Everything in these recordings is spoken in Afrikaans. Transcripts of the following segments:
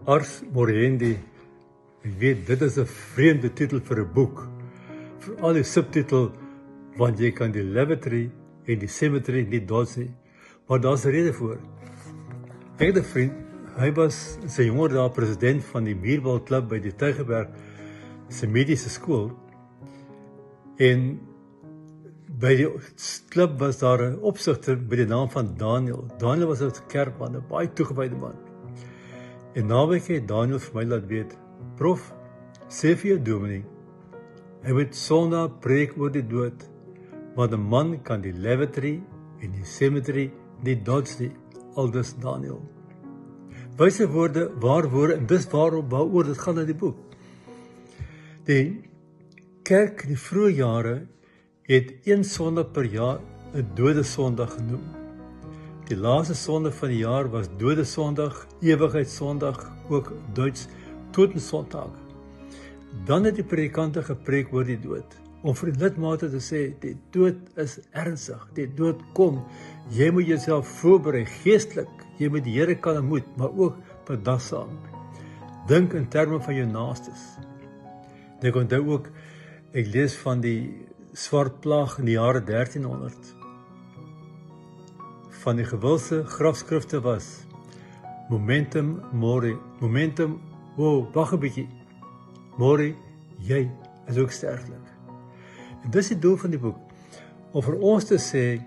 Ars Moriendi. Ek weet, dit is 'n vreemde titel vir 'n boek. Veral die subtitel, want jy kan die lavatory en die cemetery nie dodge nie. Maar daar's 'n rede voor. Ek het 'n vriend, hy was in sy jonger dae president van die Muurbalklub by die Tygerberg se mediese skool. En by die klub was daar 'n opsigter by die naam van Daniel. Daniel was 'n kerkman, 'n baie toegewyde man. En naweek het Daniel vir my laat weet, prof, sê vir jou dominee, hy moet Sondag preek oor die dood, want 'n man kan die lavatory en die cemetery nie dodge nie, aldus Daniel. Wyse woorde, waar woorde, en dis waaroor dit gaan in die boek. Die kerk in die vroeë jare het een Sondag per jaar 'n dode Sondag genoem. Die laaste Sondag van die jaar was dode Sondag, ewigheidssondag, ook Duits Totensondag. Dan het die predikante gepreek oor die dood, om vir die lidmate te sê, die dood is ernstig, die dood kom, jy moet jouself voorberei, geestelik, jy moet die Here kan ontmoet, maar ook bedagsaam. Dink in terme van jou naastes. Ek onthou ook, ek lees van die swart plaag in die jare 1300. Van die gewilde grafskrifte was momentum mori, momentum, wag 'n bietjie, mori, jy is ook sterflik. En dis die doel van die boek, om vir ons te sê,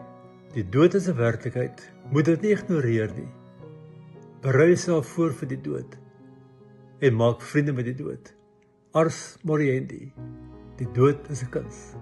die dood is 'n werklikheid, moet dit nie ignoreer nie. Berei jouself voor vir die dood, en maak vriende met die dood. Ars Moriendi, die dood is 'n kuns.